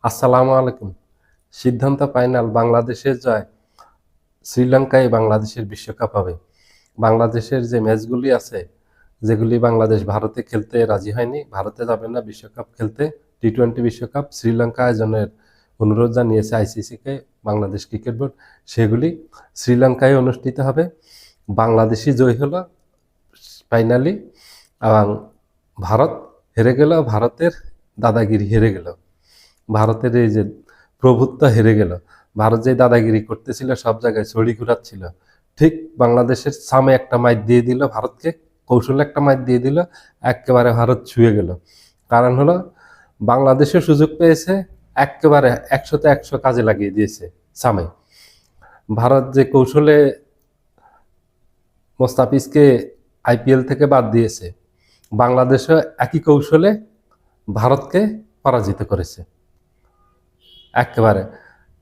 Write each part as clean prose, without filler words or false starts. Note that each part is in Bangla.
আসসালামু আলাইকুম। সিদ্ধান্ত ফাইনাল, বাংলাদেশের জয়। শ্রীলঙ্কায় বাংলাদেশের বিশ্বকাপ হবে। বাংলাদেশের যে ম্যাচগুলি আছে, যেগুলি বাংলাদেশ ভারতে খেলতে রাজি হয়নি, ভারতে যাবে না বিশ্বকাপ খেলতে, টি-20 বিশ্বকাপ, শ্রীলঙ্কা আয়োজনের অনুরোধ জানিয়েছে আইসিসিকে বাংলাদেশ ক্রিকেট বোর্ড, সেগুলি শ্রীলঙ্কায় অনুষ্ঠিত হবে। বাংলাদেশই জয় হলো ফাইনালি, এবং ভারত হেরে গেল, ভারতের দাদাগিরি হেরে গেল, ভারতের এই যে প্রভুত্ব হেরে গেল। ভারত যে দাদাগিরি করতেছিল, সব জায়গায় ছড়ি ঘুরাচ্ছিল, ঠিক বাংলাদেশের সামনে একটা মাইর দিয়ে দিল ভারতকে, কৌশলে একটা মাইর দিয়ে দিল, একেবারে ভারত ছুঁয়ে গেল। কারণ হলো বাংলাদেশও সুযোগ পেয়েছে, একেবারে 100তে 100 কাজে লাগিয়ে দিয়েছে সামে। ভারত যে কৌশলে মোস্তাফিজকে আইপিএল থেকে বাদ দিয়েছে, বাংলাদেশও একই কৌশলে ভারতকে পরাজিত করেছে। একেবারে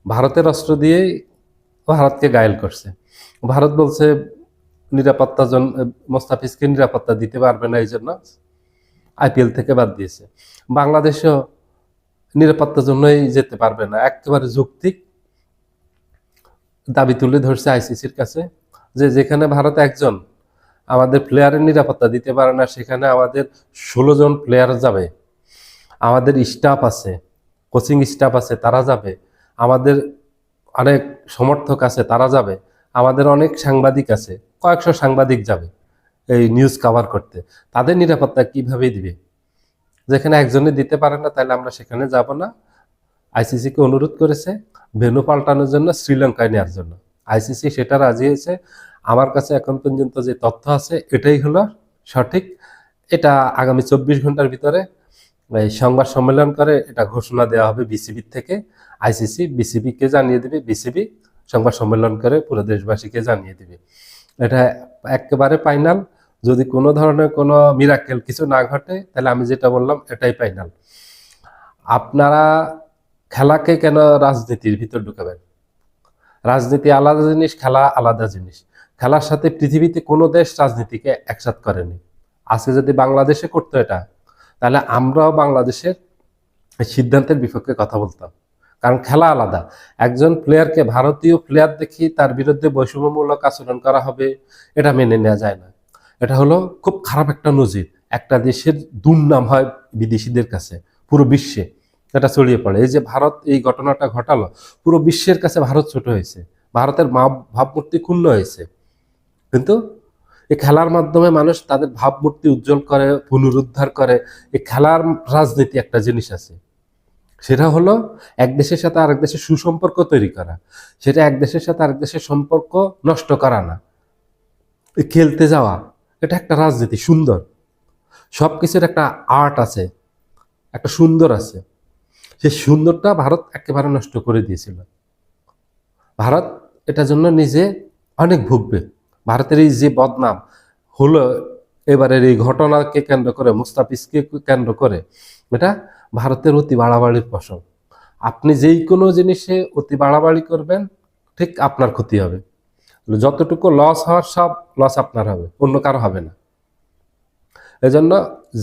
ভারতের অস্ত্র দিয়েই ভারতকে ঘায়েল করছে। ভারত বলছে নিরাপত্তার জন্য মোস্তাফিজকে নিরাপত্তা দিতে পারবে না, এই জন্য আইপিএল থেকে বাদ দিয়েছে। বাংলাদেশও নিরাপত্তার জন্যই যেতে পারবে না, একেবারে যৌক্তিক দাবি তুলে ধরছে আইসিসির কাছে, যে যেখানে ভারত একজন আমাদের প্লেয়ারের নিরাপত্তা দিতে পারে না, সেখানে আমাদের 16 জন প্লেয়ার যাবে, আমাদের স্টাফ আছে, কোচিং স্টাফ আছে, তারা যাবে, আমাদের অনেক সমর্থক আছে, তারা যাবে, আমাদের অনেক সাংবাদিক আছে, কয়েকশো সাংবাদিক যাবে এই নিউজ কভার করতে। তাদের নিরাপত্তা কিভাবে দিবে? যেখানে একজনে দিতে পারে না, তাহলে আমরা সেখানে যাব না। আইসিসিকে অনুরোধ করেছে ভেন্যু পাল্টানোর জন্য, শ্রীলঙ্কায় নেওয়ার জন্য। আইসিসি সেটা রাজি হয়েছে। আমার কাছে এখন পর্যন্ত যে তথ্য আছে, এটাই হলো সঠিক। এটা আগামী 24 ঘন্টার ভিতরে এই সংবাদ সম্মেলন করে এটা ঘোষণা দেওয়া হবে বিসিবির থেকে। আইসিসি বিসিবিকে জানিয়ে দেবে, বিসিবি সংবাদ সম্মেলন করে পুরো দেশবাসীকে জানিয়ে দেবে। এটা একেবারে ফাইনাল। যদি কোনো ধরনের কোনো মিরাকেল কিছু না ঘটে, তাহলে আমি যেটা বললাম এটাই ফাইনাল। আপনারা খেলাকে কেন রাজনীতির ভিতর ঢুকাবেন? রাজনীতি আলাদা জিনিস, খেলা আলাদা জিনিস। খেলার সাথে পৃথিবীতে কোনো দেশ রাজনীতিকে একসাথ করেনি। আজকে যদি বাংলাদেশে করতো এটা, তাহলে আমরাও বাংলাদেশের সিদ্ধান্তের বিপক্ষে কথা বলতাম। কারণ খেলা আলাদা। একজন প্লেয়ারকে, ভারতীয় প্লেয়ার দেখি তার বিরুদ্ধে বৈষম্যমূলক আচরণ করা হবে, এটা মেনে নেওয়া যায় না। এটা হলো খুব খারাপ একটা নজির। একটা দেশের দুর্নাম হয় বিদেশিদের কাছে, পুরো বিশ্বে এটা ছড়িয়ে পড়ে। এই যে ভারত এই ঘটনাটা ঘটালো, পুরো বিশ্বের কাছে ভারত ছোট হয়েছে, ভারতের ভাবমূর্তি ক্ষুণ্ণ হয়েছে। কিন্তু এই খেলার মাধ্যমে মানুষ তাদের ভাবমূর্তি উজ্জ্বল করে, পুনরুদ্ধার করে। এই খেলার রাজনীতি একটা জিনিস আছে, সেটা হলো এক দেশের সাথে আরেক দেশের সুসম্পর্ক তৈরি করা। সেটা এক দেশের সাথে আরেক দেশের সম্পর্ক নষ্ট করা না, খেলতে যাওয়া। এটা একটা রাজনীতি, সুন্দর। সবকিছুর একটা আর্ট আছে, একটা সুন্দর আছে। সেই সুন্দরটা ভারত একেবারে নষ্ট করে দিয়েছিল। ভারত এটার জন্য নিজে অনেক ভুগবে। ভারতের এই যে বদনাম হলো এবারের এই ঘটনাকে কেন্দ্র করে, মুস্তাফিজকে কেন্দ্র করে, এটা ভারতের অতি বাড়াবাড়ির ফসল। আপনি যেই কোনো জিনিসে অতি বাড়াবাড়ি করবেন, ঠিক আপনার ক্ষতি হবে। যতটুকু লস হওয়ার, সব লস আপনার হবে, অন্য কারো হবে না। এজন্য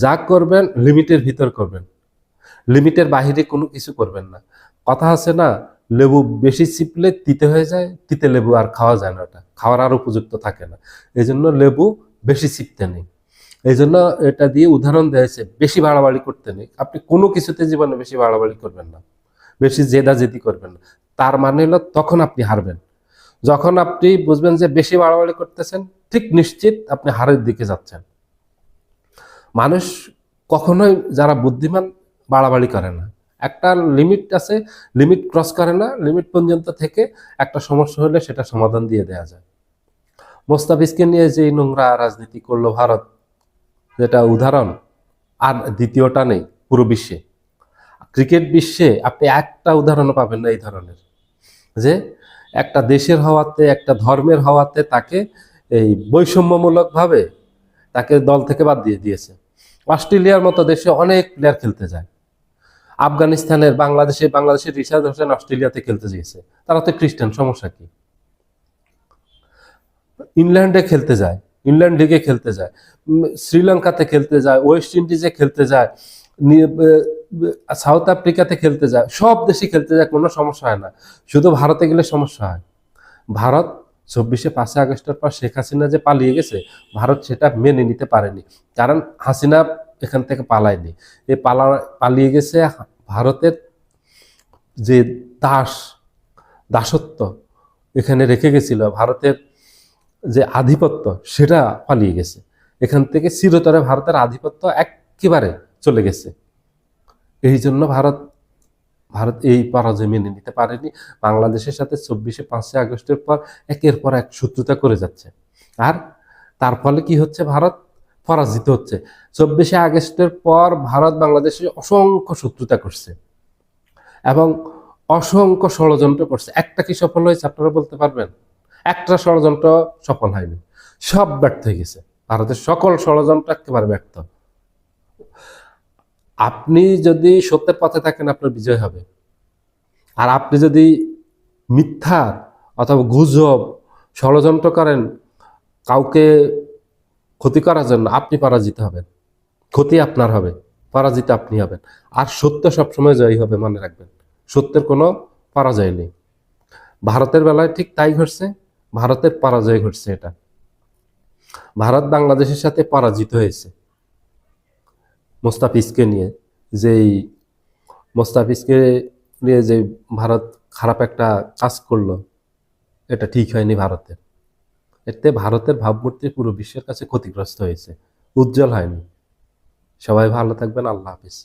যা করবেন লিমিটের ভিতর করবেন, লিমিটের বাহিরে কোনো কিছু করবেন না। কথা আছে না, লেবু বেশি চিপলে তিতে হয়ে যায়, তিতে লেবু আর খাওয়া যায় না, ওটা খাওয়ার আর উপযুক্ত থাকে না। এই জন্য লেবু বেশি চিপতে নেই। এই জন্য এটা দিয়ে উদাহরণ দিয়েছে, বেশি বাড়াবাড়ি করতে নেই। আপনি কোনো কিছুতে জীবনে বেশি বাড়াবাড়ি করবেন না, বেশি জেদাজেদি করবেন না। তার মানে হলো তখন আপনি হারবেন। যখন আপনি বুঝবেন যে বেশি বাড়াবাড়ি করতেছেন, ঠিক নিশ্চিত আপনি হারের দিকে যাচ্ছেন। মানুষ কখনোই, যারা বুদ্ধিমান, বাড়াবাড়ি করে না। একটা লিমিট আছে, লিমিট ক্রস করে না। লিমিট পর্যন্ত থেকে একটা সমস্যা হলে সেটা সমাধান দিয়ে দেওয়া যায়। মোস্তাফিজকে নিয়ে যে নোংরা রাজনীতি করলো ভারত, যেটা উদাহরণ, আর দ্বিতীয়টা নেই পুরো বিশ্বে। ক্রিকেট বিশ্বে আপনি একটা উদাহরণও পাবেন না এই ধরনের, যে একটা দেশের হওয়াতে, একটা ধর্মের হওয়াতে তাকে এই বৈষম্যমূলকভাবে তাকে দল থেকে বাদ দিয়ে দিয়েছে। অস্ট্রেলিয়ার মতো দেশে অনেক প্লেয়ার খেলতে যায়। আফগানিস্তানের, বাংলাদেশের রিশাদ হোসেন অস্ট্রেলিয়াতে খেলতে গিয়েছে, তারা তো খ্রিস্টান, সমস্যা কি? ইংল্যান্ডে খেলতে যায়, ইংল্যান্ড লিগে খেলতে যায়, শ্রীলঙ্কাতে খেলতে যায়, ওয়েস্ট ইন্ডিজে খেলতে যায়, সাউথ আফ্রিকাতে খেলতে যায়, সব দেশে খেলতে যায়, কোনো সমস্যা হয় না, শুধু ভারতে গেলে সমস্যা হয়। ভারত 5ই আগস্টের পর শেখ হাসিনা যে পালিয়ে গেছে, ভারত সেটা মেনে নিতে পারেনি। কারণ হাসিনা এখান থেকে পালায়নি, পালিয়ে গেছে ভারতের যে দাসত্ব এখানে রেখে গেছিল, ভারতের যে আধিপত্য সেটা পালিয়ে গেছে। এখান থেকে চিরতরে ভারতের আধিপত্য একেবারে চলে গেছে। এই জন্য ভারত এই পরাজয় মেনে নিতে পারেনি। বাংলাদেশের সাথে 5ই আগস্টের পর একের পর এক শত্রুতা করে যাচ্ছে। আর তার ফলে কি হচ্ছে, ভারত পরাজিত হচ্ছে। 24শে আগস্টের পর ভারত বাংলাদেশে অসংখ্য শত্রুতা করছে এবং অসংখ্য ষড়যন্ত্র করছে। একটা কি সফল হয়েছে আপনারা বলতে পারবেন? একটা ষড়যন্ত্র সফল হয়নি, সব ব্যর্থ হয়ে গেছে। ভারতের সকল ষড়যন্ত্র একেবারে ব্যর্থ। আপনি যদি সত্যের পথে থাকেন আপনার বিজয় হবে, আর আপনি যদি মিথ্যা অথবা গুজব ষড়যন্ত্র করেন কাউকে ক্ষতি করার জন্য, আপনি পরাজিত হবেন, ক্ষতি আপনার হবে, পরাজিত আপনি হবেন। আর সত্য সবসময় জয়ী হবে, মনে রাখবেন, সত্যের কোনো পরাজয় নেই। ভারতের বেলায় ঠিক তাই ঘটছে, ভারতের পরাজয় ঘটছে। এটা ভারত বাংলাদেশের সাথে পরাজিত হয়েছে মোস্তাফিজকে নিয়ে। যেই মোস্তাফিজকে নিয়ে যে ভারত খারাপ একটা কাজ করলো, এটা ঠিক হয়নি ভারতের। এতে ভারতের ভাবমূর্তি পুরো বিশ্বের কাছে ক্ষতিগ্রস্ত হয়েছে, উজ্জ্বল হয়নি। সবাই ভালো থাকবেন, আল্লাহ হাফিজ।